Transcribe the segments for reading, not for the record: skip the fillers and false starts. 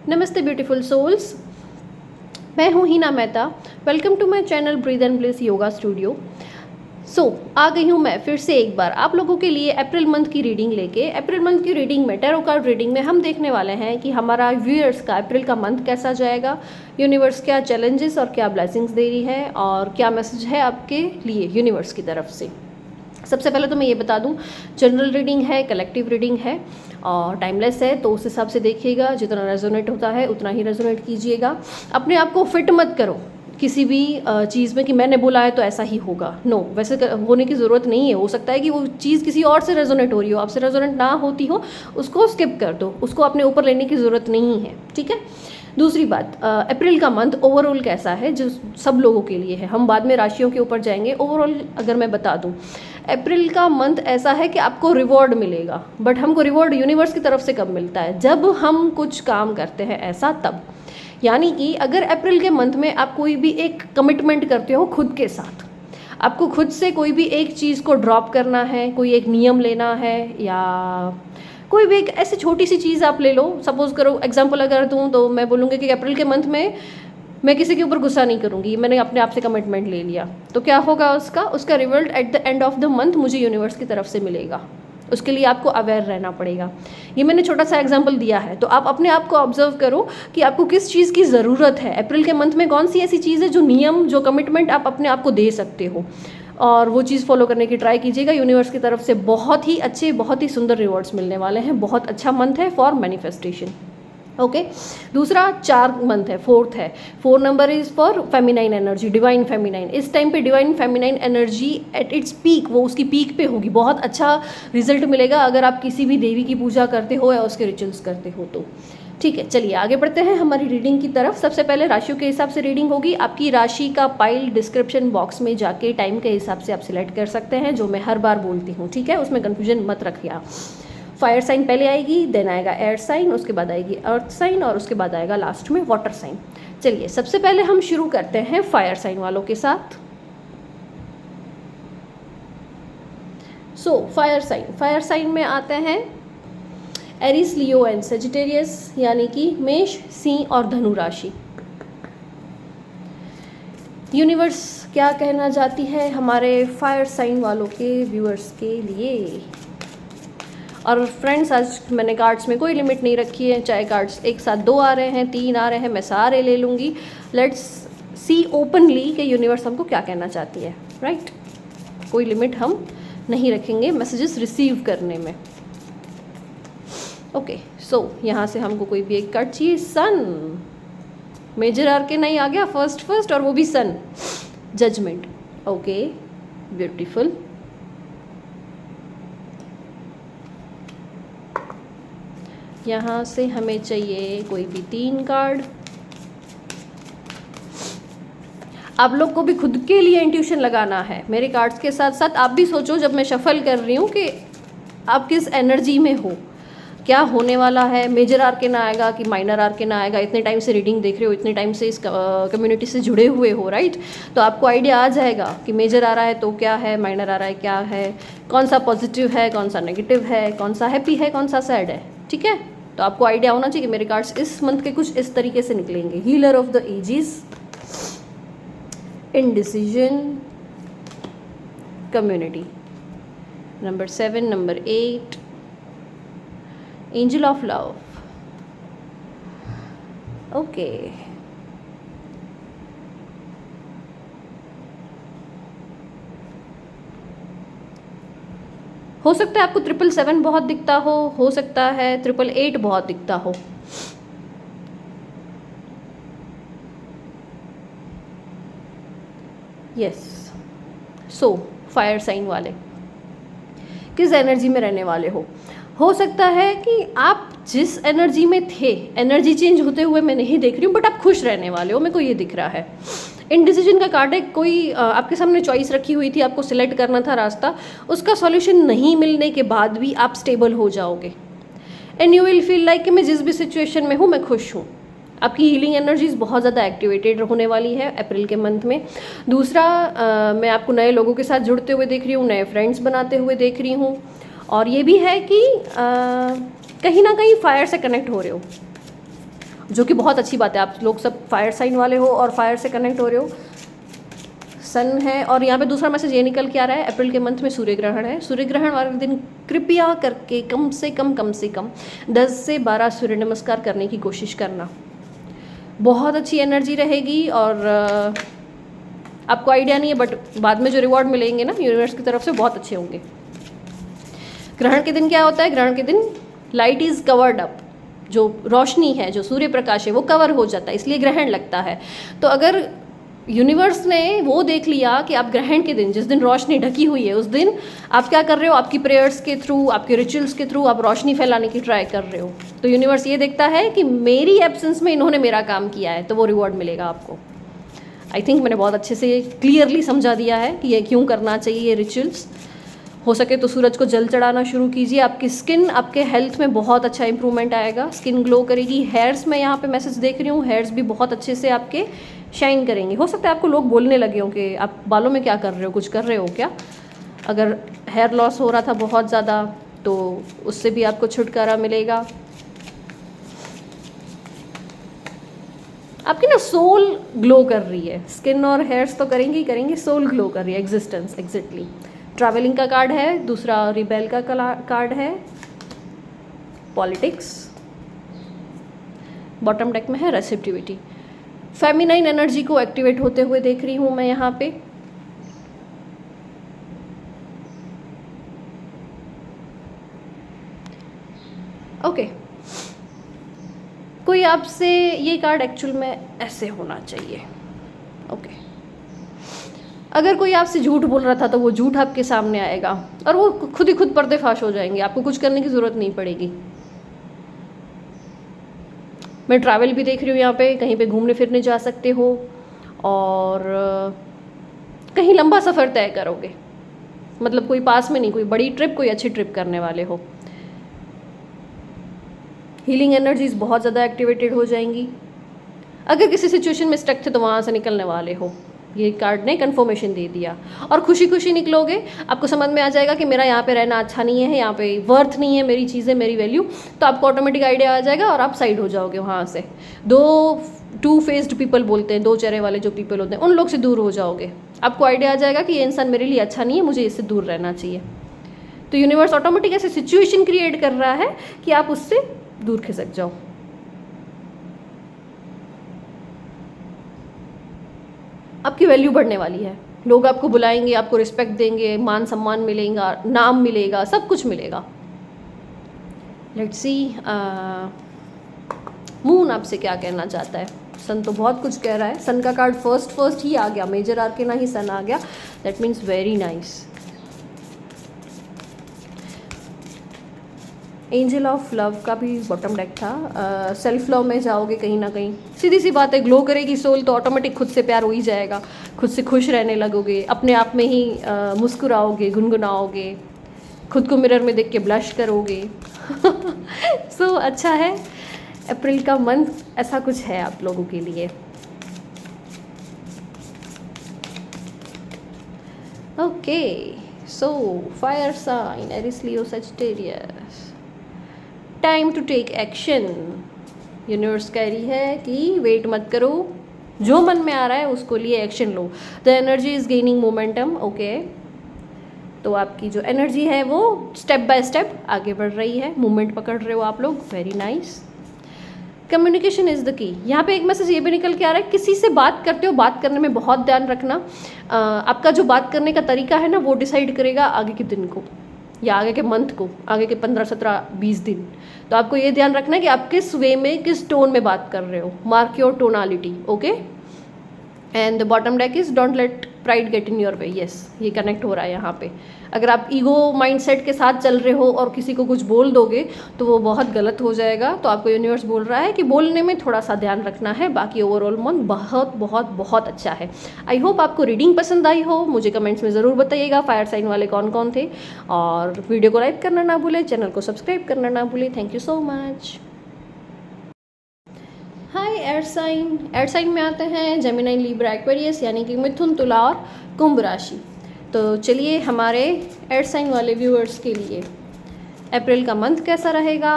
नमस्ते beautiful souls, मैं हूँ Heena Mehta. Welcome to my channel breathe and bliss yoga studio. आ गई हूँ मैं फिर से एक बार आप लोगों के लिए अप्रैल मंथ की रीडिंग लेके। अप्रैल मंथ की रीडिंग में, टैरो कार्ड रीडिंग में हम देखने वाले हैं कि हमारा व्यूअर्स का अप्रैल का मंथ कैसा जाएगा, यूनिवर्स क्या चैलेंजेस और क्या ब्लेसिंग्स दे रही है और क्या मैसेज है आपके लिए यूनिवर्स की तरफ से। सबसे पहले तो मैं ये बता दूं, जनरल रीडिंग है, कलेक्टिव रीडिंग है और टाइमलेस है, तो उस हिसाब से देखिएगा। जितना रेजोनेट होता है उतना ही रेजोनेट कीजिएगा। अपने आप को फिट मत करो किसी भी चीज़ में कि मैंने बोला है तो ऐसा ही होगा। नो, वैसे होने की ज़रूरत नहीं है। हो सकता है कि वो चीज़ किसी और से रेजोनेट हो रही हो, आपसे रेजोनेट ना होती हो, उसको स्किप कर दो, उसको अपने ऊपर लेने की ज़रूरत नहीं है। ठीक है। दूसरी बात, अप्रैल का मंथ ओवरऑल कैसा है जो सब लोगों के लिए है। हम बाद में राशियों के ऊपर जाएंगे। ओवरऑल अगर मैं बता दूं, अप्रैल का मंथ ऐसा है कि आपको रिवॉर्ड मिलेगा, बट हमको रिवॉर्ड यूनिवर्स की तरफ से कब मिलता है? जब हम कुछ काम करते हैं ऐसा, तब। यानी कि अगर अप्रैल के मंथ में आप कोई भी एक कमिटमेंट करते हो खुद के साथ, आपको खुद से कोई भी एक चीज़ को ड्रॉप करना है, कोई एक नियम लेना है, या कोई भी एक ऐसी छोटी सी चीज़ आप ले लो। सपोज करो, एग्जांपल अगर दूँ तो मैं बोलूँगी कि अप्रैल के मंथ में मैं किसी के ऊपर गुस्सा नहीं करूँगी। मैंने अपने आप से कमिटमेंट ले लिया, तो क्या होगा उसका result at the end of the month मुझे यूनिवर्स की तरफ से मिलेगा। उसके लिए आपको अवेयर रहना पड़ेगा। ये मैंने छोटा सा एग्जांपल दिया है, तो आप अपने आप को ऑब्जर्व करो कि आपको किस चीज़ की ज़रूरत है। अप्रैल के मंथ में कौन सी ऐसी चीज़ है जो नियम, जो कमिटमेंट आप अपने आप को दे सकते हो, और वो चीज़ फॉलो करने की ट्राई कीजिएगा। यूनिवर्स की तरफ से बहुत ही अच्छे, बहुत ही सुंदर रिवॉर्ड्स मिलने वाले हैं। बहुत अच्छा मंथ है फॉर मैनिफेस्टेशन। ओके। दूसरा 4 मंथ है, 4th है। 4 number is for feminine energy, divine feminine. इस टाइम पे divine feminine energy at its peak, वो उसकी पीक पे होगी। बहुत अच्छा रिजल्ट मिलेगा अगर आप किसी भी देवी की पूजा करते हो या उसके रिचुअल्स करते हो तो। ठीक है, चलिए आगे बढ़ते हैं हमारी रीडिंग की तरफ। सबसे पहले राशियों के हिसाब से रीडिंग होगी। आपकी राशि का पाइल डिस्क्रिप्शन बॉक्स में जाके टाइम के हिसाब से आप सिलेक्ट कर सकते हैं, जो मैं हर बार बोलती हूँ। ठीक है, उसमें कन्फ्यूजन मत रखिए। फायर साइन पहले आएगी, देन आएगा एयर साइन, उसके बाद आएगी अर्थ साइन, और उसके बाद आएगा लास्ट में वाटर साइन। चलिए सबसे पहले हम शुरू करते हैं फायर साइन वालों के साथ। फायर साइन में आते हैं एरिस, लियो एंड सेजिटेरियस, यानी कि मेष, सिंह और धनु राशि। यूनिवर्स क्या कहना चाहती है हमारे फायर साइन वालों के व्यूअर्स के लिए? और फ्रेंड्स, आज मैंने कार्ड्स में कोई लिमिट नहीं रखी है, चाहे कार्ड्स एक साथ 2 आ रहे हैं, 3 आ रहे हैं, मैं सारे ले लूँगी। लेट्स सी ओपनली कि यूनिवर्स हमको क्या कहना चाहती है। राइट, कोई लिमिट हम नहीं रखेंगे मैसेजेस रिसीव करने में। ओके, यहाँ से हमको कोई भी एक कार्ड चाहिए। सन, मेजर आर्केन आ गया फर्स्ट, और वो भी सन, जजमेंट। Okay, beautiful. यहाँ से हमें चाहिए कोई भी 3 कार्ड। आप लोग को भी खुद के लिए इंट्यूशन लगाना है मेरे कार्ड्स के साथ साथ। आप भी सोचो जब मैं शफल कर रही हूँ कि आप किस एनर्जी में हो, क्या होने वाला है। मेजर आर्केन आएगा कि माइनर आर्केन आएगा? इतने टाइम से रीडिंग देख रहे हो, इतने टाइम से इस कम्युनिटी से जुड़े हुए हो, राइट? तो आपको आइडिया आ जाएगा कि मेजर आ रहा है तो क्या है, माइनर आ रहा है क्या है, कौन सा पॉजिटिव है, कौन सा नेगेटिव है, कौन सा हैप्पी है, कौन सा सैड है। ठीक है, तो आपको आइडिया होना चाहिए कि मेरे कार्ड्स इस मंथ के कुछ इस तरीके से निकलेंगे। Healer of the ages, indecision, community, number 7, number 8, angel of love. Okay, हो सकता है आपको 777 बहुत दिखता हो सकता है 888 बहुत दिखता हो। यस, फायर साइन वाले किस एनर्जी में रहने वाले हो सकता है कि आप जिस एनर्जी में थे, एनर्जी चेंज होते हुए मैं नहीं देख रही हूँ, बट आप खुश रहने वाले हो, मेरे को ये दिख रहा है। इनडिसीजन का कार्ड है। कोई आपके सामने चॉइस रखी हुई थी, आपको सिलेक्ट करना था रास्ता, उसका सॉल्यूशन नहीं मिलने के बाद भी आप स्टेबल हो जाओगे and you will feel like कि मैं जिस भी सिचुएशन में हूँ मैं खुश हूँ। आपकी हीलिंग एनर्जीज बहुत ज़्यादा एक्टिवेटेड होने वाली है अप्रैल के मंथ में। दूसरा, मैं आपको नए लोगों के साथ जुड़ते हुए देख रही हूँ, नए फ्रेंड्स बनाते हुए देख रही हूँ, और ये भी है कि कहीं ना कहीं फायर से कनेक्ट हो रहे हो। जो कि बहुत अच्छी बात है। आप लोग सब फायर साइन वाले हो और फायर से कनेक्ट हो रहे हो। सन है, और यहाँ पे दूसरा मैसेज ये निकल के आ रहा है, अप्रैल के मंथ में सूर्य ग्रहण है। सूर्य ग्रहण वाले दिन कृपया करके कम से कम 10 से 12 सूर्य नमस्कार करने की कोशिश करना। बहुत अच्छी एनर्जी रहेगी, और आपको आइडिया नहीं है बट बाद में जो रिवॉर्ड मिलेंगे ना यूनिवर्स की तरफ से बहुत अच्छे होंगे। ग्रहण के दिन क्या होता है? ग्रहण के दिन लाइट इज़ कवर्ड अप, जो रोशनी है, जो सूर्य प्रकाश है वो कवर हो जाता है, इसलिए ग्रहण लगता है। तो अगर यूनिवर्स ने वो देख लिया कि आप ग्रहण के दिन, जिस दिन रोशनी ढकी हुई है, उस दिन आप क्या कर रहे हो, आपकी प्रेयर्स के थ्रू, आपके रिचुअल्स के थ्रू आप रोशनी फैलाने की ट्राई कर रहे हो, तो यूनिवर्स ये देखता है कि मेरी एब्सेंस में इन्होंने मेरा काम किया है, तो वो रिवॉर्ड मिलेगा आपको। आई थिंक मैंने बहुत अच्छे से क्लियरली समझा दिया है कि ये क्यों करना चाहिए ये रिचुअल्स। हो सके तो सूरज को जल चढ़ाना शुरू कीजिए। आपकी स्किन, आपके हेल्थ में बहुत अच्छा इंप्रूवमेंट आएगा, स्किन ग्लो करेगी। हेयर्स में यहाँ पे मैसेज देख रही हूँ, हेयर्स भी बहुत अच्छे से आपके शाइन करेंगे। हो सकता है आपको लोग बोलने लगे हों कि आप बालों में क्या कर रहे हो, कुछ कर रहे हो क्या। अगर हेयर लॉस हो रहा था बहुत ज़्यादा तो उससे भी आपको छुटकारा मिलेगा। आपकी ना सोल ग्लो कर रही है, स्किन और हेयर्स तो करेंगे ही करेंगे, सोल ग्लो कर रही है, एग्जिस्टेंस एग्जैक्टली। ट्रैवलिंग का कार्ड है, दूसरा रिबेल का कार्ड है, पॉलिटिक्स, बॉटम डेक में है रेसिप्टिविटी। फेमिनाइन एनर्जी को एक्टिवेट होते हुए देख रही हूँ मैं यहाँ पे। ओके, कोई आपसे, ये कार्ड एक्चुअल में ऐसे होना चाहिए। ओके, अगर कोई आपसे झूठ बोल रहा था तो वो झूठ आपके सामने आएगा और वो खुद ही खुद पर्देफाश हो जाएंगे, आपको कुछ करने की ज़रूरत नहीं पड़ेगी। मैं ट्रैवल भी देख रही हूँ यहाँ पे, कहीं पे घूमने फिरने जा सकते हो और कहीं लंबा सफ़र तय करोगे, मतलब कोई पास में नहीं, कोई बड़ी ट्रिप, कोई अच्छी ट्रिप करने वाले हो। हीलिंग एनर्जीज बहुत ज़्यादा एक्टिवेटेड हो जाएंगी। अगर किसी सिचुएशन में स्टक थे तो वहाँ से निकलने वाले हो, ये कार्ड ने कंफर्मेशन दे दिया। और खुशी खुशी निकलोगे, आपको समझ में आ जाएगा कि मेरा यहाँ पे रहना अच्छा नहीं है, यहाँ पे वर्थ नहीं है मेरी चीज़ें, मेरी वैल्यू, तो आपको ऑटोमेटिक आइडिया आ जाएगा और आप साइड हो जाओगे वहाँ से। टू फेस्ड पीपल बोलते हैं, दो चेहरे वाले जो पीपल होते हैं, उन लोग से दूर हो जाओगे। आपको आइडिया आ जाएगा कि ये इंसान मेरे लिए अच्छा नहीं है, मुझे इससे दूर रहना चाहिए। तो यूनिवर्स ऑटोमेटिक ऐसे सिचुएशन क्रिएट कर रहा है कि आप उससे दूर खिसक जाओ। आपकी वैल्यू बढ़ने वाली है, लोग आपको बुलाएंगे, आपको रिस्पेक्ट देंगे, मान सम्मान मिलेगा, नाम मिलेगा, सब कुछ मिलेगा। लेट्स सी मून आपसे क्या कहना चाहता है। सन तो बहुत कुछ कह रहा है, सन का कार्ड फर्स्ट ही आ गया, मेजर आर्केना ही सन आ गया, that means very nice. Angel of love का भी बॉटम डेक था। सेल्फ लव में जाओगे कहीं ना कहीं, सीधी सी बात है, ग्लो करेगी सोल तो ऑटोमेटिक खुद से प्यार हो ही जाएगा, खुद से खुश रहने लगोगे, अपने आप में ही मुस्कुराओगे, खुद को मिरर में देख के ब्लश करोगे। सो अच्छा है, अप्रैल का मंथ ऐसा कुछ है आप लोगों के लिए। Okay, so fire sign, Aries, Leo, Sagittarius, time to take action. Universe कह रही है कि वेट मत करो, जो मन में आ रहा है उसको लिए action low. The energy is gaining momentum. Okay, तो आपकी जो एनर्जी है वो स्टेप बाय स्टेप आगे बढ़ रही है, मूवमेंट पकड़ रहे हो आप लोग, very nice. Communication is the key. यहाँ पे एक मैसेज ये भी निकल के आ रहा है, किसी से बात करते हो, बात करने में बहुत ध्यान रखना। आपका जो बात करने का तरीका है ना, वो डिसाइड करेगा आगे के दिन को या आगे के मंथ को, आगे के 15, 17, 20 दिन। तो आपको ये ध्यान रखना है कि आप किस वे में, किस टोन में बात कर रहे हो। Mark your tonality. Okay, and the bottom deck is don't let pride get in your way. Yes, ये कनेक्ट हो रहा है यहाँ पे। अगर आप ईगो माइंडसेट के साथ चल रहे हो और किसी को कुछ बोल दोगे तो वो बहुत गलत हो जाएगा। तो आपको यूनिवर्स बोल रहा है कि बोलने में थोड़ा सा ध्यान रखना है, बाकी ओवरऑल मंथ बहुत बहुत बहुत अच्छा है। आई होप आपको रीडिंग पसंद आई हो, मुझे कमेंट्स में ज़रूर बताइएगा फायर साइन वाले कौन कौन थे, और वीडियो को लाइक करना ना भूलें, चैनल को सब्सक्राइब करना ना भूलें। Thank you so much. Hi air sign में आते हैं जेमिनी, लिब्रा, एक्वेरियस, यानी कि मिथुन, तुला और कुंभ राशि। तो चलिए हमारे एयर साइन वाले व्यूअर्स के लिए अप्रैल का मंथ कैसा रहेगा,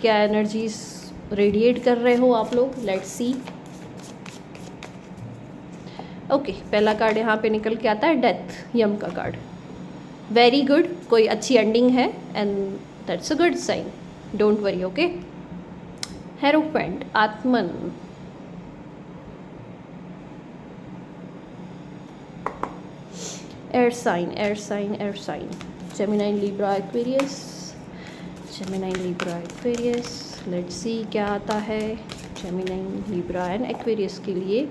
क्या एनर्जीज रेडिएट कर रहे हो आप लोग। Let's see. ओके, पहला कार्ड यहाँ पे निकल के आता है डेथ, यम का कार्ड। वेरी गुड, कोई अच्छी एंडिंग है and that's a good sign, don't worry. Okay, hierophant, आत्मन, air sign, air sign, air sign, Gemini, Libra, Aquarius, Gemini, Libra, Aquarius. Let's see क्या आता है जेमिनी, लिब्रा एंड एक्वेरियस के लिए।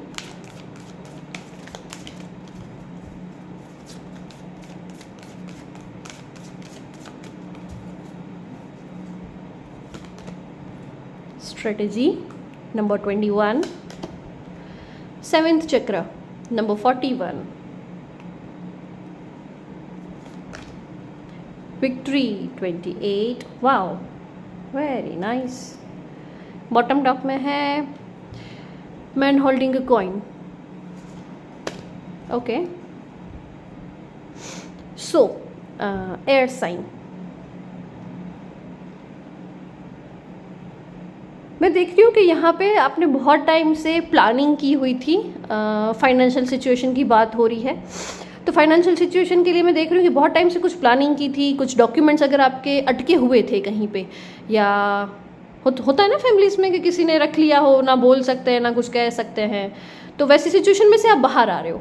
Strategy number 21, seventh chakra number 41, victory 28। Wow, very nice. Bottom top में है man holding a coin. Okay, so air sign. मैं देख रही हूँ कि यहाँ पे आपने बहुत टाइम से प्लानिंग की हुई थी। फाइनेंशियल सिचुएशन की बात हो रही है, तो फाइनेंशियल सिचुएशन के लिए मैं देख रही हूँ कि बहुत टाइम से कुछ प्लानिंग की थी। कुछ डॉक्यूमेंट्स अगर आपके अटके हुए थे कहीं पे, या होता है ना फैमिलीज में कि किसी ने रख लिया हो, ना बोल सकते हैं ना कुछ कह सकते हैं, तो वैसी सिचुएशन में से आप बाहर आ रहे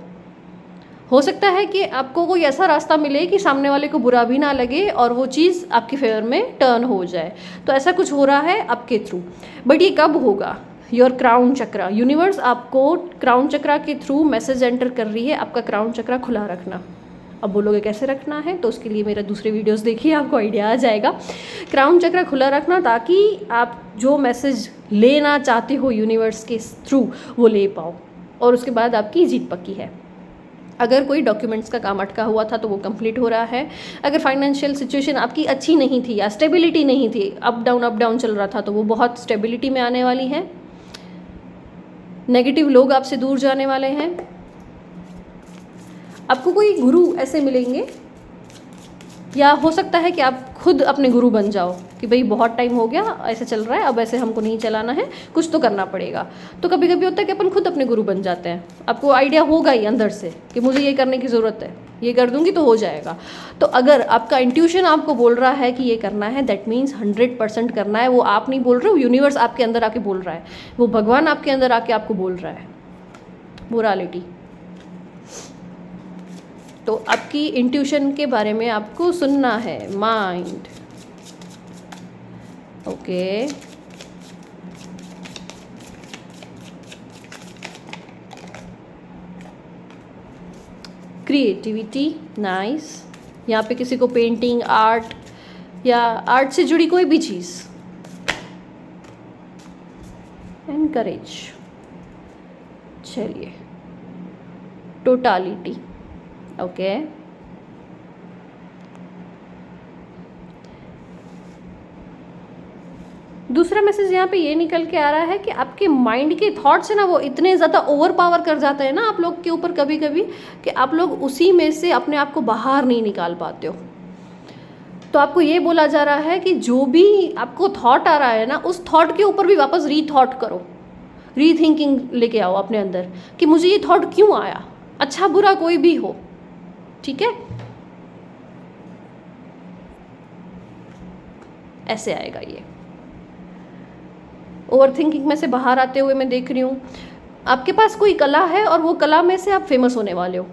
हो सकता है कि आपको कोई ऐसा रास्ता मिले कि सामने वाले को बुरा भी ना लगे और वो चीज़ आपके फेवर में टर्न हो जाए। तो ऐसा कुछ हो रहा है आपके थ्रू, बट ये कब होगा? योर क्राउन चक्रा, यूनिवर्स आपको क्राउन चक्रा के थ्रू मैसेज एंटर कर रही है, आपका क्राउन चक्रा खुला रखना। अब बोलोगे कैसे रखना है, तो उसके लिए मेरे दूसरे वीडियोस देखिए, आपको आइडिया आ जाएगा। क्राउन चक्रा खुला रखना ताकि आप जो मैसेज लेना चाहते हो यूनिवर्स के थ्रू वो ले पाओ, और उसके बाद आपकी जीत पक्की है। अगर कोई डॉक्यूमेंट्स का काम अटका हुआ था तो वो कंप्लीट हो रहा है। अगर फाइनेंशियल सिचुएशन आपकी अच्छी नहीं थी या स्टेबिलिटी नहीं थी, अप डाउन चल रहा था, तो वो बहुत स्टेबिलिटी में आने वाली है। नेगेटिव लोग आपसे दूर जाने वाले हैं। आपको कोई गुरु ऐसे मिलेंगे, या हो सकता है कि आप खुद अपने गुरु बन जाओ कि भाई बहुत टाइम हो गया ऐसे चल रहा है, अब ऐसे हमको नहीं चलाना है, कुछ तो करना पड़ेगा। तो कभी कभी होता है कि अपन खुद अपने गुरु बन जाते हैं। आपको आइडिया होगा ही अंदर से कि मुझे ये करने की ज़रूरत है, ये कर दूंगी तो हो जाएगा। तो अगर आपका इंट्यूशन आपको बोल रहा है कि ये करना है, दैट मीन्स 100% करना है। वो आप नहीं बोल रहे हो, यूनिवर्स आपके अंदर आके बोल रहा है, वो भगवान आपके अंदर आके आपको बोल रहा है। मोरालिटी, तो आपकी इंट्यूशन के बारे में आपको सुनना है। Mind, okay, creativity, nice. यहाँ पे किसी को पेंटिंग, आर्ट या आर्ट से जुड़ी कोई भी चीज़। एंड करेज, चलिए, टोटालिटी, ओके। दूसरा मैसेज यहाँ पे ये निकल के आ रहा है कि आपके माइंड के थॉट्स है ना, वो इतने ज़्यादा ओवर पावर कर जाते हैं ना आप लोग के ऊपर कभी कभी, कि आप लोग उसी में से अपने आप को बाहर नहीं निकाल पाते हो। तो आपको ये बोला जा रहा है कि जो भी आपको थॉट आ रहा है ना, उस थॉट के ऊपर भी वापस रीथॉट करो, रीथिंकिंग लेके आओ अपने अंदर कि मुझे ये थॉट क्यों आया, अच्छा बुरा कोई भी हो, ठीक है, ऐसे आएगा ये। ओवर थिंकिंग में से बाहर आते हुए मैं देख रही हूँ आपके पास कोई कला है, और वो कला में से आप फेमस होने वाले हो।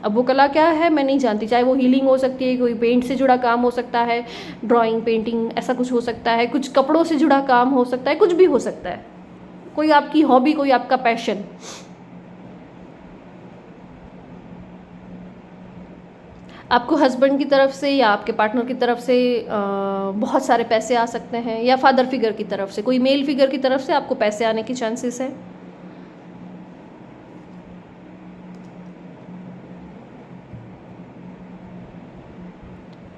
अब वो कला क्या है मैं नहीं जानती, चाहे वो हीलिंग हो सकती है, कोई पेंट से जुड़ा काम हो सकता है, ड्राइंग, पेंटिंग, ऐसा कुछ हो सकता है, कुछ कपड़ों से जुड़ा काम हो सकता है, कुछ भी हो सकता है, कोई आपकी हॉबी, कोई आपका पैशन। आपको हस्बैंड की तरफ से या आपके पार्टनर की तरफ से बहुत सारे पैसे आ सकते हैं, या फादर फिगर की तरफ से, कोई मेल फिगर की तरफ से आपको पैसे आने की चांसेस है।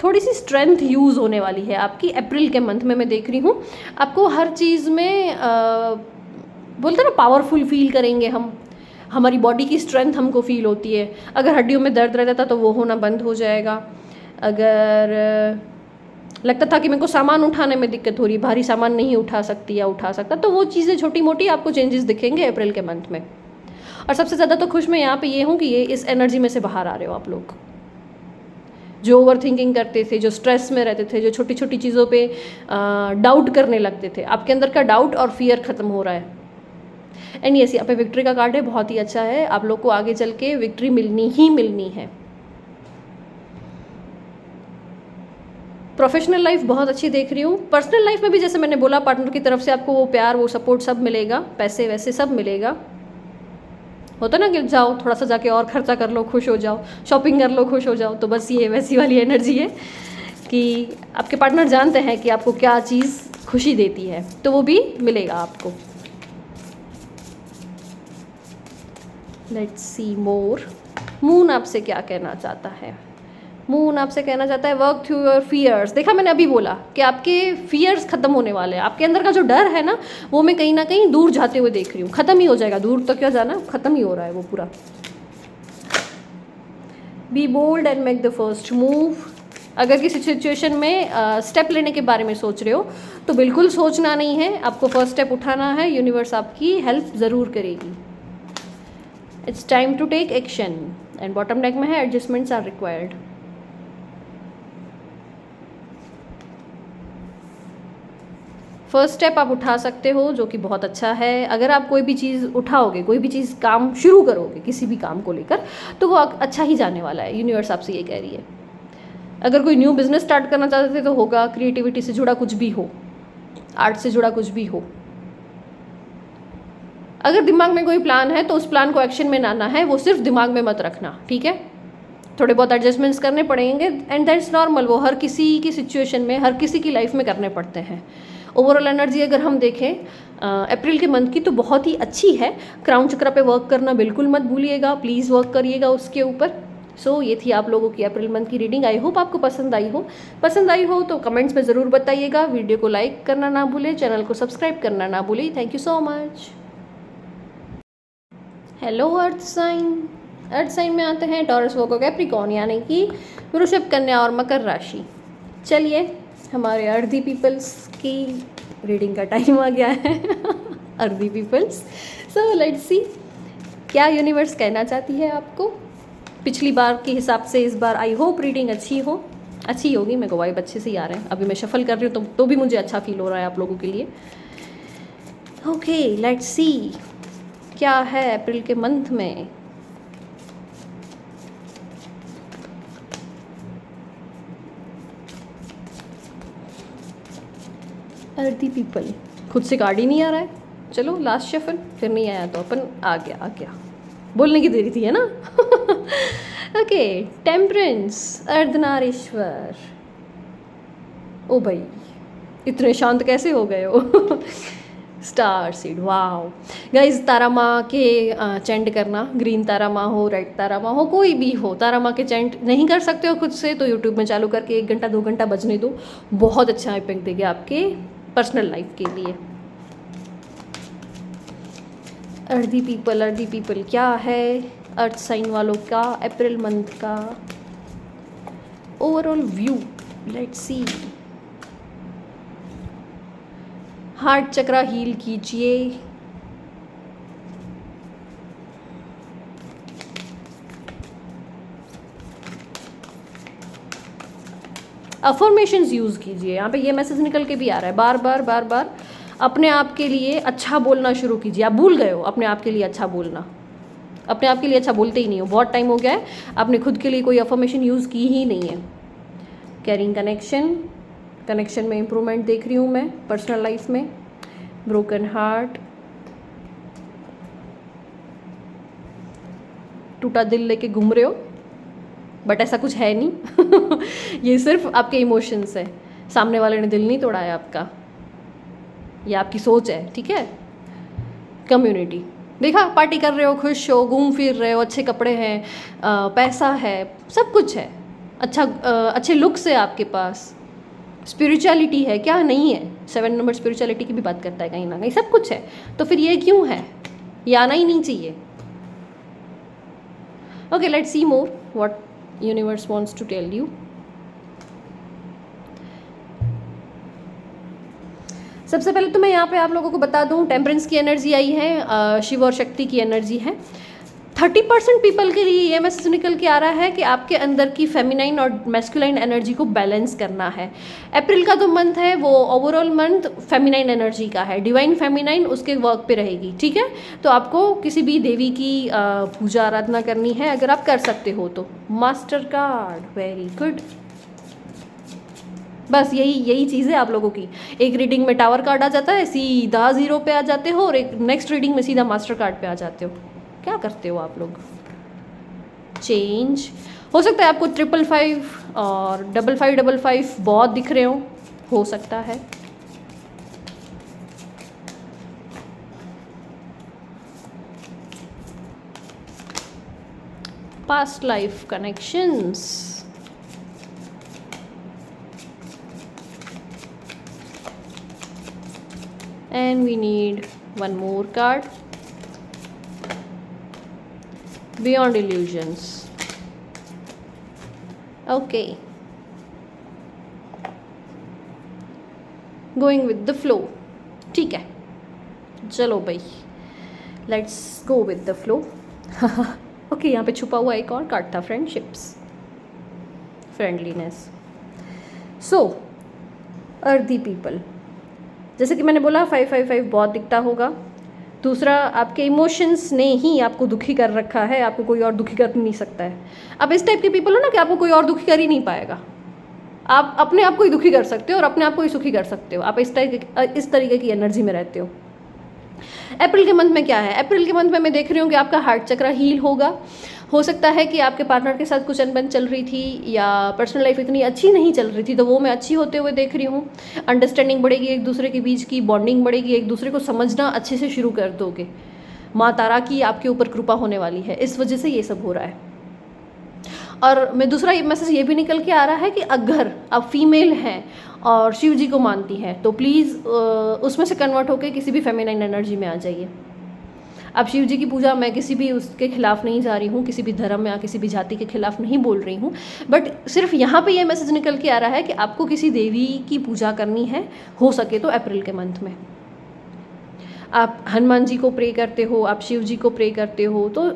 थोड़ी सी स्ट्रेंथ यूज़ होने वाली है आपकी अप्रैल के मंथ में, मैं देख रही हूँ आपको हर चीज़ में बोलते ना पावरफुल फील करेंगे हम, हमारी बॉडी की स्ट्रेंथ हमको फील होती है। अगर हड्डियों में दर्द रहता था तो वो होना बंद हो जाएगा। अगर लगता था कि मेरे को सामान उठाने में दिक्कत हो रही है, भारी सामान नहीं उठा सकती या उठा सकता, तो वो चीज़ें छोटी मोटी आपको चेंजेस दिखेंगे अप्रैल के मंथ में। और सबसे ज़्यादा तो खुश मैं यहाँ पे ये हूँ कि ये इस एनर्जी में से बाहर आ रहे हो आप लोग। जो ओवर थिंकिंग करते थे, जो स्ट्रेस में रहते थे, जो छोटी छोटी चीज़ों पे डाउट करने लगते थे, आपके अंदर का डाउट और फियर ख़त्म हो रहा है। एंड यस, यहाँ पे विक्ट्री का कार्ड है, बहुत ही अच्छा है। आप लोग को आगे चल के विक्ट्री मिलनी ही मिलनी है। प्रोफेशनल लाइफ बहुत अच्छी देख रही हूँ। पर्सनल लाइफ में भी जैसे मैंने बोला, पार्टनर की तरफ से आपको वो प्यार, वो सपोर्ट सब मिलेगा, पैसे वैसे सब मिलेगा। होता ना कि जाओ थोड़ा सा जाके और खर्चा कर लो, खुश हो जाओ, शॉपिंग कर लो, खुश हो जाओ, तो बस ये वैसी वाली एनर्जी है कि आपके पार्टनर जानते हैं कि आपको क्या चीज़ खुशी देती है, तो वो भी मिलेगा आपको। Let's see more. मून आपसे क्या कहना चाहता है? मून आपसे कहना चाहता है वर्क थ्रू योर फियर्स। देखा मैंने अभी बोला कि आपके फियर्स खत्म होने वाले हैं। आपके अंदर का जो डर है ना, वो मैं कहीं ना कहीं दूर जाते हुए देख रही हूँ। खत्म ही हो जाएगा, दूर तो क्या जाना, खत्म ही हो रहा है वो पूरा। Be bold and make the first move. अगर किसी सिचुएशन में स्टेप लेने के बारे में सोच रहे हो तो बिल्कुल सोचना नहीं है, आपको फर्स्ट स्टेप उठाना है। यूनिवर्स आपकी हेल्प ज़रूर करेगी। It's time to take action. And bottom deck में है adjustments are required. First step आप उठा सकते हो, जो कि बहुत अच्छा है। अगर आप कोई भी चीज़ उठाओगे, कोई भी चीज़ काम शुरू करोगे किसी भी काम को लेकर, तो वो अच्छा ही जाने वाला है। यूनिवर्स आपसे ये कह रही है। अगर कोई न्यू बिजनेस स्टार्ट करना चाहते थे तो होगा। क्रिएटिविटी से जुड़ा कुछ भी हो, आर्ट से जुड़ा कुछ भी हो। अगर दिमाग में कोई प्लान है तो उस प्लान को एक्शन में लाना है, वो सिर्फ दिमाग में मत रखना, ठीक है। थोड़े बहुत एडजस्टमेंट्स करने पड़ेंगे एंड दैट्स नॉर्मल। वो हर किसी की सिचुएशन में, हर किसी की लाइफ में करने पड़ते हैं। ओवरऑल एनर्जी अगर हम देखें अप्रैल के मंथ की, तो बहुत ही अच्छी है। क्राउन चक्र पे वर्क करना बिल्कुल मत भूलिएगा, प्लीज़ वर्क करिएगा उसके ऊपर। सो ये थी आप लोगों की अप्रैल मंथ की रीडिंग। आई होप आपको पसंद आई हो। पसंद आई हो तो कमेंट्स में ज़रूर बताइएगा। वीडियो को लाइक करना ना भूलें, चैनल को सब्सक्राइब करना ना भूलें। Thank you so much. Hello earth sign. Earth sign में आते हैं टॉरस, वर्गो, कैप्रिकॉर्न, यानी कि वृषभ, कन्या और मकर राशि। चलिए, हमारे अर्धी पीपल्स की रीडिंग का टाइम आ गया है। अर्धी पीपल्स। सो लेट्स सी क्या यूनिवर्स कहना चाहती है आपको। पिछली बार के हिसाब से इस बार आई होप रीडिंग अच्छी हो। अच्छी होगी, मेरे को वाइब अच्छे से ही आ रहे हैं। अभी मैं शफल कर रही हूँ तो भी मुझे अच्छा फील हो रहा है आप लोगों के लिए। ओके लेट्स सी क्या है अप्रैल के मंथ में। Earthy people. खुद से कार्ड ही नहीं आ रहा है। चलो लास्ट शफल, फिर नहीं आया तो अपन आ गया। बोलने की देरी थी, है ना। Okay, temperance, Ardhanarishvara. ओ भाई, इतने शांत कैसे हो गए हो। Star seed, wow guys. Tara माँ के चैंट करना, ग्रीन तारा माँ हो, रेड तारा माँ हो, कोई भी हो, तारा माँ के चैंट नहीं कर सकते हो खुद से तो यूट्यूब में चालू करके 1 घंटा 2 घंटा बजने दो। बहुत अच्छा इम्पैक्ट देगा आपके पर्सनल लाइफ के लिए। अर्धी पीपल क्या है अर्थ साइन वालों का अप्रैल मंथ का overall view. Let's see. Heart chakra heal कीजिए। अफर्मेशंस यूज़ कीजिए। यहाँ पे ये मैसेज निकल के भी आ रहा है, बार बार अपने आप के लिए अच्छा बोलना शुरू कीजिए। आप भूल गए हो अपने आप के लिए अच्छा बोलना। अपने आप के लिए अच्छा बोलते ही नहीं हो, बहुत टाइम हो गया है, आपने खुद के लिए कोई अफर्मेशन यूज़ की ही नहीं है। कैरिंग कनेक्शन में इम्प्रूवमेंट देख रही हूँ मैं पर्सनल लाइफ में। ब्रोकन हार्ट, टूटा दिल लेके घूम रहे हो, बट ऐसा कुछ है नहीं। ये सिर्फ आपके इमोशंस है। सामने वाले ने दिल नहीं तोड़ा है आपका, ये आपकी सोच है, ठीक है। कम्युनिटी देखा, पार्टी कर रहे हो, खुश हो, घूम फिर रहे हो, अच्छे कपड़े हैं, पैसा है, सब कुछ है, अच्छे लुक्स है आपके पास, स्पिरिचुअलिटी है, क्या नहीं है। 7 नंबर स्पिरिचुअलिटी की भी बात करता है कहीं ना कहीं, सब कुछ है। तो फिर ये क्यों है, ये आना ही नहीं चाहिए। Okay let's see more what universe wants to tell you. सबसे पहले तो मैं यहाँ पे आप लोगों को बता दूँ, टेम्परेंस की एनर्जी आई है, शिव और शक्ति की एनर्जी है। 30% पीपल के लिए ये मैसेज निकल के आ रहा है कि आपके अंदर की फेमिनाइन और मैस्कुलाइन एनर्जी को बैलेंस करना है। अप्रैल का जो मंथ है वो ओवरऑल मंथ फेमिनाइन एनर्जी का है, डिवाइन फेमिनाइन उसके वर्क पे रहेगी, ठीक है। तो आपको किसी भी देवी की पूजा आराधना करनी है, अगर आप कर सकते हो तो। Master card, very good. बस यही चीज़ है आप लोगों की। एक रीडिंग में टावर कार्ड आ जाता है, सीधा 0 पे आ जाते हो, और एक नेक्स्ट रीडिंग में सीधा मास्टर कार्ड पे आ जाते हो। क्या करते हो आप लोग? चेंज हो सकता है आपको 555 और 5555 बहुत दिख रहे हो सकता है। Past life connections, and we need one more card, beyond illusions. Okay, going with the flow, ठीक है, चलो भाई, let's go with the flow. Okay, यहाँ पे छुपा हुआ एक और कार्ड था, फ्रेंडशिप्स, फ्रेंडलीनेस। सो अर्दी पीपल, जैसे कि मैंने बोला 555 बहुत दिखता होगा। दूसरा, आपके इमोशंस ने ही आपको दुखी कर रखा है, आपको कोई और दुखी कर नहीं सकता है। अब इस टाइप के पीपल हो ना कि आपको कोई और दुखी कर ही नहीं पाएगा। आप अपने आप को ही दुखी कर सकते हो और अपने आप को ही सुखी कर सकते हो। आप इस तरीके की एनर्जी में रहते हो। अप्रैल के मंथ में क्या है? अप्रैल के मंथ में मैं देख रही हूँ कि आपका हार्ट चक्र हील होगा। हो सकता है कि आपके पार्टनर के साथ कुछ अनबन चल रही थी या पर्सनल लाइफ इतनी अच्छी नहीं चल रही थी, तो वो मैं अच्छी होते हुए देख रही हूँ। अंडरस्टैंडिंग बढ़ेगी, एक दूसरे के बीच की बॉन्डिंग बढ़ेगी, एक दूसरे को समझना अच्छे से शुरू कर दोगे। माँ तारा की आपके ऊपर कृपा होने वाली है, इस वजह से ये सब हो रहा है। और मैं दूसरा मैसेज ये भी निकल के आ रहा है कि अगर आप फीमेल हैं और शिव जी को मानती हैं तो प्लीज़ उसमें से कन्वर्ट होकर किसी भी फेमिनाइन एनर्जी में आ जाइए। अब शिव जी की पूजा, मैं किसी भी उसके खिलाफ नहीं जा रही हूँ, किसी भी धर्म या किसी भी जाति के खिलाफ नहीं बोल रही हूँ, बट सिर्फ यहाँ पे ये मैसेज निकल के आ रहा है कि आपको किसी देवी की पूजा करनी है, हो सके तो अप्रैल के मंथ में। आप हनुमान जी को प्रे करते हो, आप शिव जी को प्रे करते हो, तो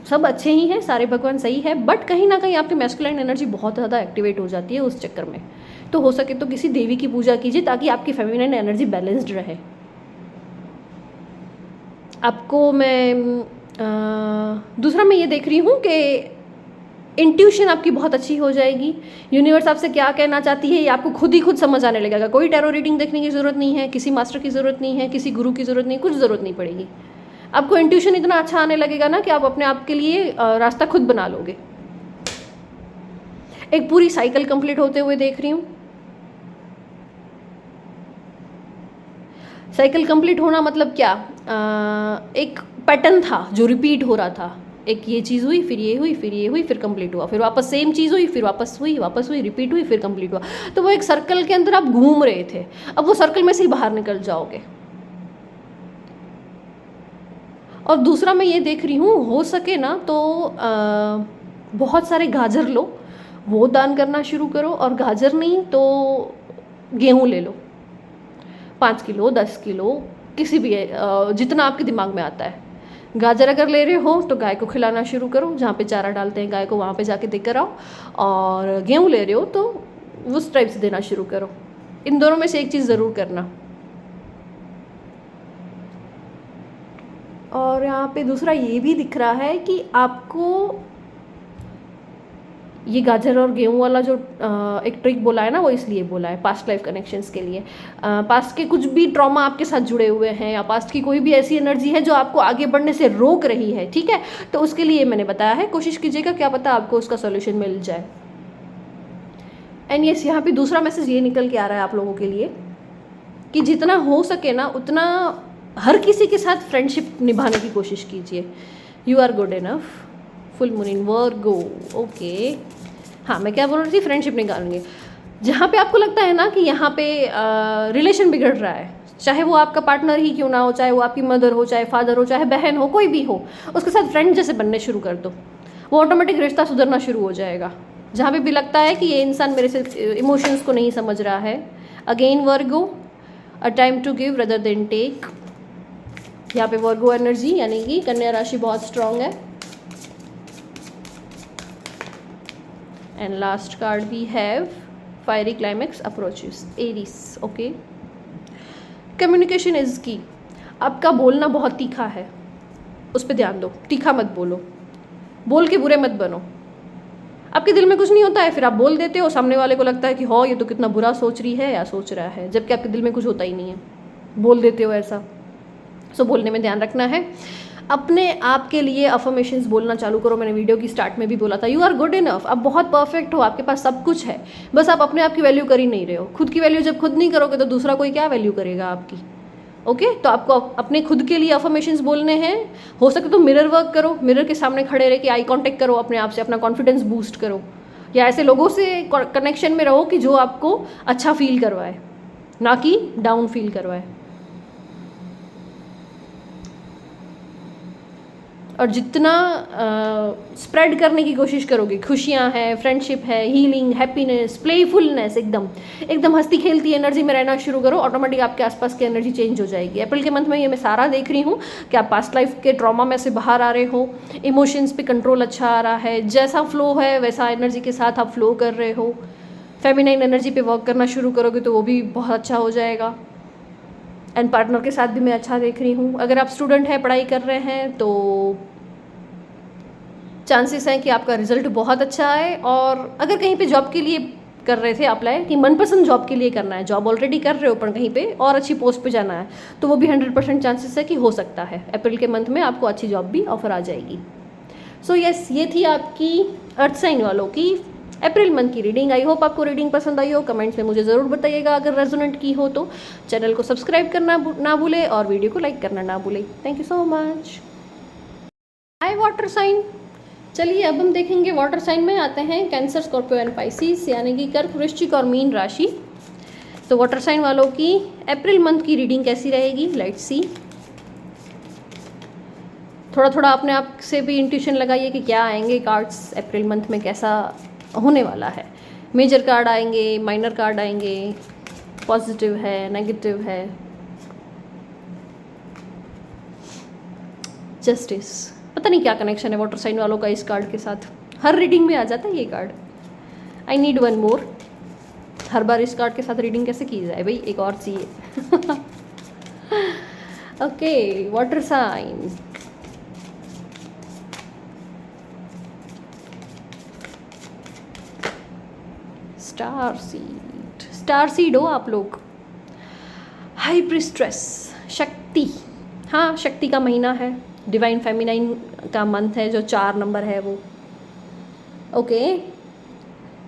सब अच्छे ही हैं, सारे भगवान सही है, बट कहीं ना कहीं आपकी मैस्कुलाइन एनर्जी बहुत ज़्यादा एक्टिवेट हो जाती है उस चक्कर में। तो हो सके तो किसी देवी की पूजा कीजिए ताकि आपकी फेमिनाइन एनर्जी बैलेंस्ड रहे। आपको मैं दूसरा मैं ये देख रही हूँ कि इंट्यूशन आपकी बहुत अच्छी हो जाएगी। यूनिवर्स आपसे क्या कहना चाहती है ये आपको खुद ही खुद समझ आने लगेगा। कोई टैरो रीडिंग देखने की ज़रूरत नहीं है, किसी मास्टर की ज़रूरत नहीं है, किसी गुरु की ज़रूरत नहीं, कुछ ज़रूरत नहीं पड़ेगी। आपको इंट्यूशन इतना अच्छा आने लगेगा ना कि आप अपने आप के लिए रास्ता खुद बना लोगे। एक पूरी साइकिल कंप्लीट होते हुए देख रही हूँ। साइकिल कंप्लीट होना मतलब क्या? एक पैटर्न था जो रिपीट हो रहा था। एक ये चीज़ हुई, फिर ये हुई, फिर ये हुई, फिर कंप्लीट हुआ, फिर वापस सेम चीज़ हुई, फिर वापस हुई, रिपीट हुई, फिर कंप्लीट हुआ। तो वो एक सर्कल के अंदर आप घूम रहे थे, अब वो सर्कल में से ही बाहर निकल जाओगे। और दूसरा मैं ये देख रही हूँ, हो सके ना तो बहुत सारे गाजर लो, वो दान करना शुरू करो, और गाजर नहीं तो गेहूँ ले लो, 5 किलो 10 किलो किसी भी जितना आपके दिमाग में आता है। गाजर अगर ले रहे हो तो गाय को खिलाना शुरू करो, जहाँ पे चारा डालते हैं गाय को वहाँ पे जाके देकर आओ। और गेहूँ ले रहे हो तो उस टाइप से देना शुरू करो। इन दोनों में से एक चीज़ ज़रूर करना। और यहाँ पे दूसरा ये भी दिख रहा है कि आपको ये गाजर और गेहूं वाला जो एक ट्रिक बोला है ना, वो इसलिए बोला है पास्ट लाइफ कनेक्शंस के लिए। पास्ट के कुछ भी ट्रॉमा आपके साथ जुड़े हुए हैं, या पास्ट की कोई भी ऐसी एनर्जी है जो आपको आगे बढ़ने से रोक रही है, ठीक है, तो उसके लिए मैंने बताया है, कोशिश कीजिएगा, क्या पता आपको उसका सोल्यूशन मिल जाए। एंड यस, यहाँ पे दूसरा मैसेज ये निकल के आ रहा है आप लोगों के लिए कि जितना हो सके ना उतना हर किसी के साथ फ्रेंडशिप निभाने की कोशिश कीजिए। You are good enough. Full moon in Virgo, okay. हाँ, मैं क्या बोल रही थी, फ्रेंडशिप निकालेंगे। जहाँ पे आपको लगता है ना कि यहाँ पे रिलेशन बिगड़ रहा है, चाहे वो आपका पार्टनर ही क्यों ना हो, चाहे वो आपकी मदर हो, चाहे फादर हो, चाहे बहन हो, कोई भी हो, उसके साथ फ्रेंड जैसे बनने शुरू कर दो। वो ऑटोमेटिक रिश्ता सुधरना शुरू हो जाएगा। जहाँ पे भी लगता है कि ये इंसान मेरे से इमोशंस को नहीं समझ रहा है, again Virgo, a time to give rather than take. यहाँ पे वर्गो एनर्जी यानी कि कन्या राशि बहुत स्ट्रांग है। And last card we have fiery climax approaches, Aries. Okay, communication is key. आपका बोलना बहुत तीखा है, उस पर ध्यान दो। तीखा मत बोलो, बोल के बुरे मत बनो। आपके दिल में कुछ नहीं होता है, फिर आप बोल देते हो, सामने वाले को लगता है कि हो ये तो कितना बुरा सोच रही है या सोच रहा है, जबकि आपके दिल में कुछ होता ही नहीं है, बोल देते हो ऐसा। सो बोलने में ध्यान रखना है। अपने आप के लिए अफर्मेशंस बोलना चालू करो। मैंने वीडियो की स्टार्ट में भी बोला था, यू आर गुड इनफ। आप बहुत परफेक्ट हो, आपके पास सब कुछ है, बस आप अपने आप की वैल्यू कर ही नहीं रहे हो। खुद की वैल्यू जब खुद नहीं करोगे तो दूसरा कोई क्या वैल्यू करेगा आपकी। ओके, तो आपको अपने खुद के लिए अफर्मेशंस बोलने हैं। हो सके तो मिरर वर्क करो, मिरर के सामने खड़े रह के आई कांटेक्ट करो अपने आप से, अपना कॉन्फिडेंस बूस्ट करो, या ऐसे लोगों से कनेक्शन में रहो कि जो आपको अच्छा फील करवाए, ना कि डाउन फील करवाए। और जितना स्प्रेड करने की कोशिश करोगे, खुशियाँ हैं, फ्रेंडशिप है, हीलिंग, हैप्पीनेस, प्लेफुलनेस, एकदम एकदम हंसती खेलती एनर्जी में रहना शुरू करो, ऑटोमेटिक आपके आसपास की एनर्जी चेंज हो जाएगी। अप्रैल के मंथ में ये मैं सारा देख रही हूँ कि आप पास्ट लाइफ के ट्रॉमा में से बाहर आ रहे हो, इमोशंस पे कंट्रोल अच्छा आ रहा है, जैसा फ्लो है वैसा एनर्जी के साथ आप फ्लो कर रहे हो। फेमिनाइन एनर्जी पे वर्क करना शुरू करोगे तो वो भी बहुत अच्छा हो जाएगा। एंड पार्टनर के साथ भी मैं अच्छा देख रही हूँ। अगर आप स्टूडेंट हैं, पढ़ाई कर रहे हैं, तो चांसेस हैं कि आपका रिजल्ट बहुत अच्छा है। और अगर कहीं पे जॉब के लिए कर रहे थे अप्लाई, कि मनपसंद जॉब के लिए करना है, जॉब ऑलरेडी कर रहे हो पर कहीं पे और अच्छी पोस्ट पे जाना है, तो वो भी 100% चांसेस है कि हो सकता है अप्रैल के मंथ में आपको अच्छी जॉब भी ऑफर आ जाएगी। सो यस, ये थी आपकी अर्थ साइन वालों की अप्रैल मंथ की रीडिंग। आई होप आपको रीडिंग पसंद आई हो। कमेंट्स में मुझे ज़रूर बताइएगा अगर रेजोनेंट की हो तो। चैनल को सब्सक्राइब करना ना भूले और वीडियो को लाइक करना ना भूले। Thank you so much. Hi water sign. चलिए अब हम देखेंगे वाटर साइन में आते हैं कैंसर, स्कॉर्पियो एंड पाइसिस, यानी कि कर्क, वृश्चिक और मीन राशि। तो वाटर साइन वालों की अप्रैल मंथ की रीडिंग कैसी रहेगी, लेट्स सी। थोड़ा थोड़ा अपने आप से भी इंट्यूशन लगाइए कि क्या आएंगे कार्ड्स अप्रैल मंथ में, कैसा होने वाला है। मेजर कार्ड आएंगे, माइनर कार्ड आएंगे, पॉजिटिव है, नेगेटिव है। जस्टिस, पता नहीं क्या कनेक्शन है वाटर साइन वालों का इस कार्ड के साथ, हर रीडिंग में आ जाता है ये card. I need one more. हर बार इस कार्ड के साथ रीडिंग कैसे की जाए भाई, एक और चाहिए। Okay, water sign. Star seed, star seed हो आप लोग। हाई प्रिस्ट्रेस, शक्ति। हाँ, शक्ति का महीना है, डिवाइन फेमिनाइन का मंथ है, जो 4 नंबर है वो। ओके,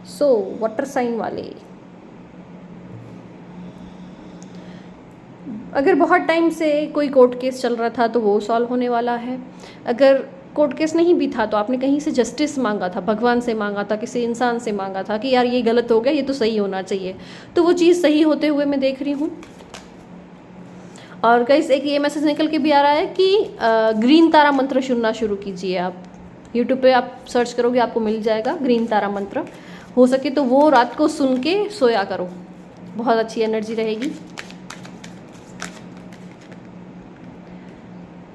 सो वाटर साइन वाले, अगर बहुत टाइम से कोई कोर्ट केस चल रहा था तो वो सॉल्व होने वाला है। अगर कोर्ट केस नहीं भी था तो आपने कहीं से जस्टिस मांगा था, भगवान से मांगा था, किसी इंसान से मांगा था कि यार ये गलत हो गया, ये तो सही होना चाहिए, तो वो चीज़ सही होते हुए मैं देख रही हूँ। और गाइस एक ये मैसेज निकल के भी आ रहा है कि ग्रीन तारा मंत्र सुनना शुरू कीजिए। आप यूट्यूब पे आप सर्च करोगे आपको मिल जाएगा ग्रीन तारा मंत्र। हो सके तो वो रात को सुन के सोया करो, बहुत अच्छी एनर्जी रहेगी।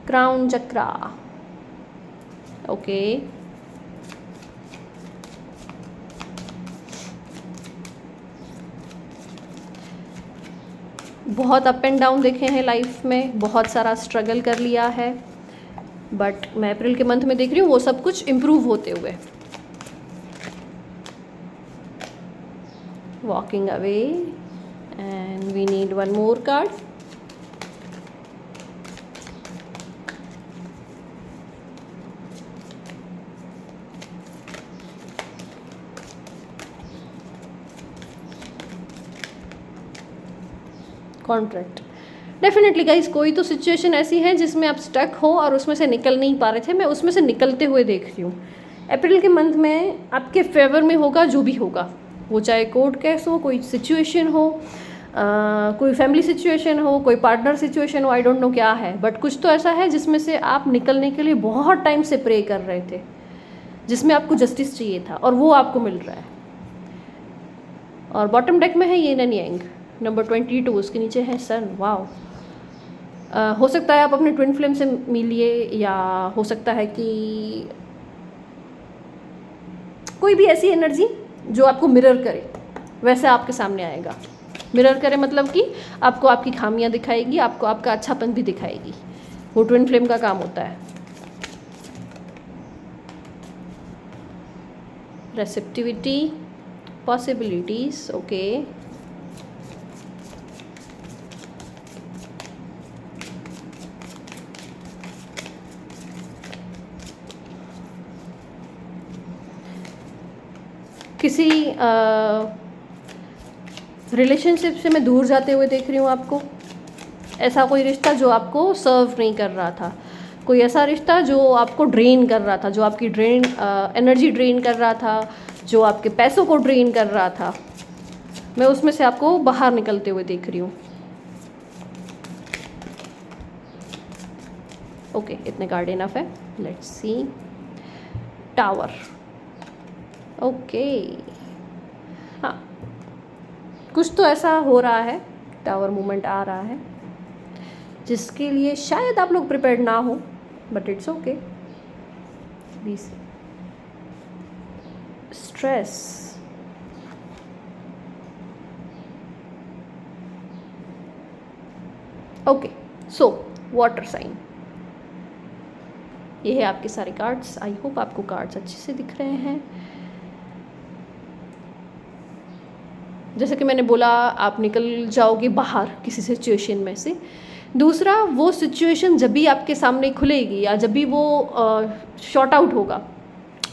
क्राउन चक्रा, ओके। बहुत अप एंड डाउन देखे हैं लाइफ में, बहुत सारा स्ट्रगल कर लिया है, बट मैं अप्रैल के मंथ में देख रही हूँ वो सब कुछ इम्प्रूव होते हुए। Walking away, and we need one more card. Contract. Definitely guys, कोई तो सिचुएशन ऐसी है जिसमें आप स्टक हो और उसमें से निकल नहीं पा रहे थे। मैं उसमें से निकलते हुए देख रही हूँ। अप्रैल के मंथ में आपके फेवर में होगा जो भी होगा, वो चाहे कोर्ट केस हो, कोई सिचुएशन हो, कोई फैमिली सिचुएशन हो, कोई पार्टनर सिचुएशन हो, आई डोंट नो क्या है, बट कुछ तो ऐसा है जिसमें से आप निकलने के लिए बहुत टाइम से प्रे कर रहे थे, जिसमें आपको जस्टिस चाहिए था और वो आपको मिल रहा है। और बॉटम डेक में है येन एंड यांग, नंबर 22 उसके नीचे है सन। वाओ, हो सकता है आप अपने ट्विन फ्लेम से मिलिए, या हो सकता है कि कोई भी ऐसी एनर्जी जो आपको मिरर करे वैसे आपके सामने आएगा। मिरर करे मतलब कि आपको आपकी खामियां दिखाएगी, आपको आपका अच्छापन भी दिखाएगी। वो ट्विन फ्लेम का काम होता है। रेसिप्टिविटी, पॉसिबिलिटीज, ओके। किसी रिलेशनशिप से मैं दूर जाते हुए देख रही हूँ आपको। ऐसा कोई रिश्ता जो आपको सर्व नहीं कर रहा था, कोई ऐसा रिश्ता जो आपको ड्रेन कर रहा था, जो आपकी एनर्जी ड्रेन कर रहा था, जो आपके पैसों को ड्रेन कर रहा था, मैं उसमें से आपको बाहर निकलते हुए देख रही हूँ। ओके, इतने कार्ड इनफ है। Let's see. Tower, okay. हाँ, कुछ तो ऐसा हो रहा है, टावर मूवमेंट आ रहा है, जिसके लिए शायद आप लोग प्रिपेयर्ड ना हो, but it's okay. Stress, okay. So water sign, ये है आपके सारे कार्ड्स। आई होप आपको कार्ड्स अच्छे से दिख रहे हैं। जैसे कि मैंने बोला, आप निकल जाओगे बाहर किसी सिचुएशन में से। दूसरा, वो सिचुएशन जब भी आपके सामने खुलेगी या जब भी वो शॉर्ट आउट होगा,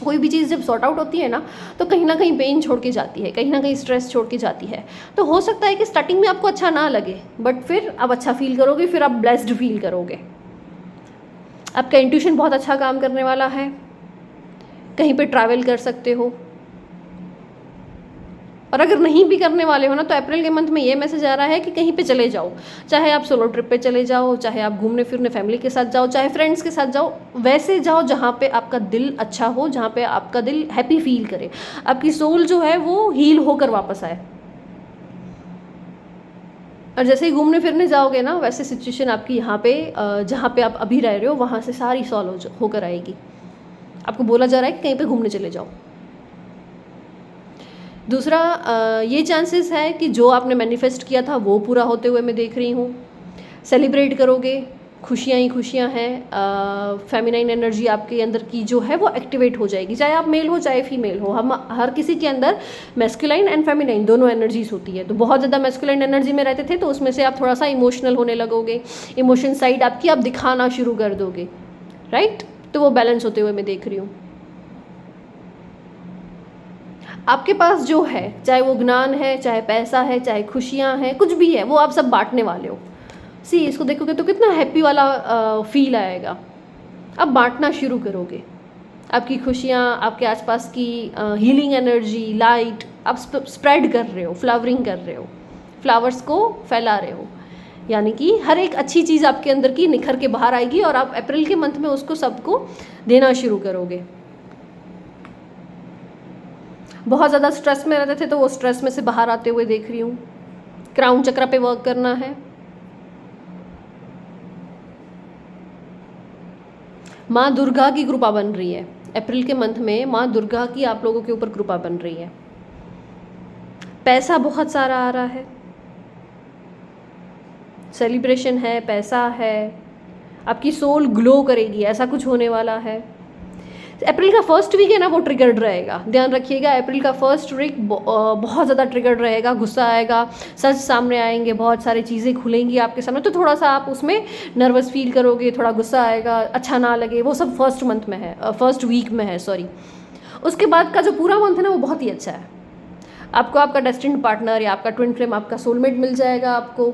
कोई भी चीज़ जब सॉर्ट आउट होती है ना, तो कहीं ना कहीं पेन छोड़ के जाती है, कहीं ना कहीं स्ट्रेस छोड़ के जाती है। तो हो सकता है कि स्टार्टिंग में आपको अच्छा ना लगे, बट फिर आप अच्छा फील करोगे, फिर आप ब्लेस्ड फील करोगे। आपका इंट्यूशन बहुत अच्छा काम करने वाला है। कहीं पे ट्रैवल कर सकते हो, और अगर नहीं भी करने वाले हो ना, तो अप्रैल के मंथ में ये मैसेज आ रहा है कि कहीं पे चले जाओ। चाहे आप सोलो ट्रिप पे चले जाओ, चाहे आप घूमने फिरने फैमिली के साथ जाओ, चाहे फ्रेंड्स के साथ जाओ, वैसे जाओ जहाँ पे आपका दिल अच्छा हो, जहाँ पे आपका दिल हैप्पी फील करे, आपकी सोल जो है वो हील होकर वापस आए। और जैसे ही घूमने फिरने जाओगे ना, वैसे सिचुएशन आपकी यहाँ पे जहाँ पे आप अभी रह रहे हो वहाँ से सारी सॉल्व होकर आएगी। आपको बोला जा रहा है कि कहीं पे घूमने चले जाओ। दूसरा, ये चांसेस है कि जो आपने मैनिफेस्ट किया था वो पूरा होते हुए मैं देख रही हूँ। सेलिब्रेट करोगे, खुशियाँ ही खुशियाँ हैं। फेमिनाइन एनर्जी आपके अंदर की जो है वो एक्टिवेट हो जाएगी, चाहे आप मेल हो चाहे फीमेल हो। हम हर किसी के अंदर मैस्कुलाइन एंड फेमिनाइन दोनों एनर्जीज होती है। तो बहुत ज़्यादा मैस्कुलाइन एनर्जी में रहते थे तो उसमें से आप थोड़ा सा इमोशनल होने लगोगे, इमोशन साइड आपकी आप दिखाना शुरू कर दोगे, राइट? तो वो बैलेंस होते हुए मैं देख रही हूँ। आपके पास जो है, चाहे वो ज्ञान है, चाहे पैसा है, चाहे खुशियाँ हैं, कुछ भी है, वो आप सब बांटने वाले हो। सी, इसको देखोगे तो कितना हैप्पी वाला फील आएगा। अब बांटना शुरू करोगे, आपकी खुशियाँ, आपके आसपास की हीलिंग एनर्जी, लाइट आप स्प्रेड कर रहे हो, फ्लावरिंग कर रहे हो, फ्लावर्स को फैला रहे हो। यानी कि हर एक अच्छी चीज़ आपके अंदर की निखर के बाहर आएगी और आप अप्रैल के मंथ में उसको सबको देना शुरू करोगे। बहुत ज़्यादा स्ट्रेस में रहते थे तो वो स्ट्रेस में से बाहर आते हुए देख रही हूँ। क्राउन चक्र पे वर्क करना है। माँ दुर्गा की कृपा बन रही है अप्रैल के मंथ में। माँ दुर्गा की आप लोगों के ऊपर कृपा बन रही है। पैसा बहुत सारा आ रहा है, सेलिब्रेशन है, पैसा है, आपकी सोल ग्लो करेगी, ऐसा कुछ होने वाला है। अप्रैल का फर्स्ट वीक है ना, वो ट्रिगर्ड रहेगा, ध्यान रखिएगा। अप्रैल का फर्स्ट वीक बहुत ज़्यादा ट्रिगर्ड रहेगा, गुस्सा आएगा, सच सामने आएंगे, बहुत सारी चीज़ें खुलेंगी आपके सामने। तो थोड़ा सा आप उसमें नर्वस फील करोगे, थोड़ा गुस्सा आएगा, अच्छा ना लगे, वो सब फर्स्ट मंथ में है, फर्स्ट वीक में है, सॉरी। उसके बाद का जो पूरा मंथ है ना, वो बहुत ही अच्छा है। आपको आपका डेस्टिन्ड पार्टनर या आपका ट्विन फ्लेम, आपका सोलमेट मिल जाएगा आपको।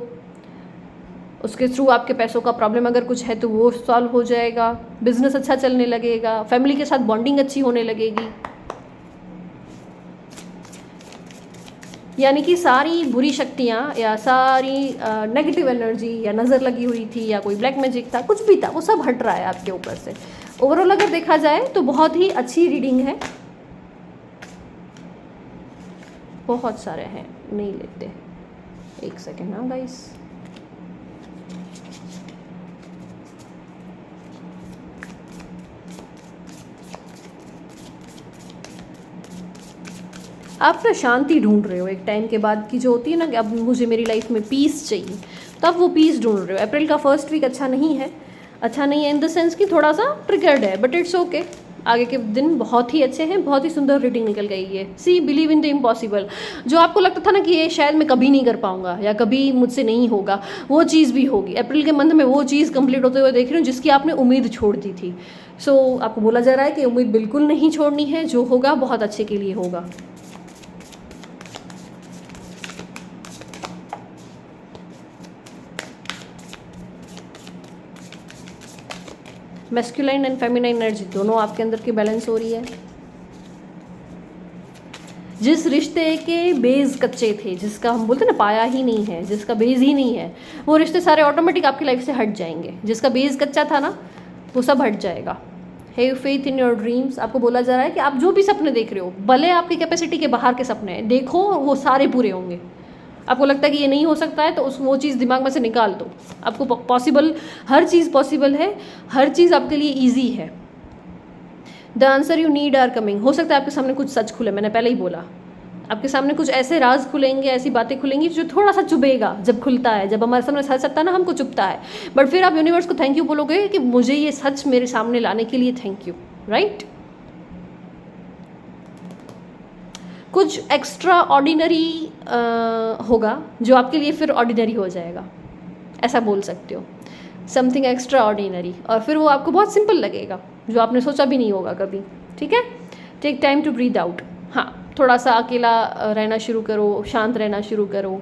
उसके थ्रू आपके पैसों का प्रॉब्लम अगर कुछ है तो वो सॉल्व हो जाएगा। बिजनेस अच्छा चलने लगेगा, फैमिली के साथ बॉन्डिंग अच्छी होने लगेगी। यानी कि सारी बुरी शक्तियाँ या सारी नेगेटिव एनर्जी या नज़र लगी हुई थी या कोई ब्लैक मैजिक था, कुछ भी था, वो सब हट रहा है आपके ऊपर से। ओवरऑल अगर देखा जाए तो बहुत ही अच्छी रीडिंग है। बहुत सारे हैं, नहीं लेते। एक सेकेंड ना गाइस। आप ना शांति ढूंढ रहे हो एक टाइम के बाद की जो होती है ना कि अब मुझे मेरी लाइफ में पीस चाहिए, तो आप वो पीस ढूंढ रहे हो। अप्रैल का फर्स्ट वीक अच्छा नहीं है इन द सेंस कि थोड़ा सा ट्रिगर्ड है, बट इट्स ओके। आगे के दिन बहुत ही अच्छे हैं, बहुत ही सुंदर रीडिंग निकल गई है। सी बिलीव इन द इम्पॉसिबल। जो आपको लगता था ना कि ये शायद मैं कभी नहीं कर पाऊंगा या कभी मुझसे नहीं होगा, वो चीज़ भी होगी। अप्रैल के मंथ में वो चीज़ कंप्लीट होते हुए देख रही हूँ जिसकी आपने उम्मीद छोड़ दी थी। सो आपको बोला जा रहा है कि उम्मीद बिल्कुल नहीं छोड़नी है, जो होगा बहुत अच्छे के लिए होगा। मैस्कुलाइन एंड फेमिनाइन एनर्जी दोनों आपके अंदर की बैलेंस हो रही है। जिस रिश्ते के बेस कच्चे थे, जिसका हम बोलते हैं ना पाया ही नहीं है, जिसका बेस ही नहीं है, वो रिश्ते सारे ऑटोमेटिक आपकी लाइफ से हट जाएंगे। जिसका बेस कच्चा था ना, वो सब हट जाएगा। Have faith in your dreams. आपको बोला जा रहा है कि आप जो भी सपने देख रहे हो, भले आपकी कैपेसिटी के बाहर के सपने हैं, देखो वो सारे पूरे होंगे। आपको लगता है कि ये नहीं हो सकता है, तो वो चीज़ दिमाग में से निकाल दो। आपको पॉसिबल, हर चीज़ पॉसिबल है, हर चीज़ आपके लिए ईजी है। The answer you need are coming. हो सकता है आपके सामने कुछ सच खुले, मैंने पहले ही बोला। आपके सामने कुछ ऐसे राज खुलेंगे, ऐसी बातें खुलेंगी जो थोड़ा सा चुभेगा जब खुलता है। जब हमारे सामने सच आता है ना, हमको चुभता है, बट फिर आप यूनिवर्स को थैंक यू बोलोगे कि मुझे ये सच मेरे सामने लाने के लिए थैंक यू, राइट। कुछ एक्स्ट्रा ऑर्डिनरी होगा जो आपके लिए फिर ऑर्डिनरी हो जाएगा, ऐसा बोल सकते हो। समथिंग एक्स्ट्रा ऑर्डिनरी, और फिर वो आपको बहुत सिंपल लगेगा, जो आपने सोचा भी नहीं होगा कभी। ठीक है, take time to breathe out. हाँ, थोड़ा सा अकेला रहना शुरू करो, शांत रहना शुरू करो,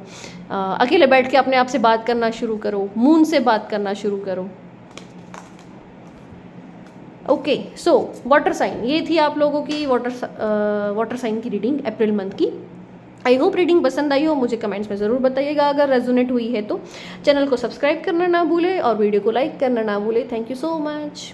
अकेले बैठ के अपने आप से बात करना शुरू करो, मून से बात करना शुरू करो। ओके, सो वाटर साइन, ये थी आप लोगों की वाटर साइन की रीडिंग अप्रैल मंथ की। आई होप रीडिंग पसंद आई हो, मुझे कमेंट्स में ज़रूर बताइएगा। अगर रेजोनेट हुई है तो चैनल को सब्सक्राइब करना ना भूले और वीडियो को लाइक करना ना भूले। Thank you so much.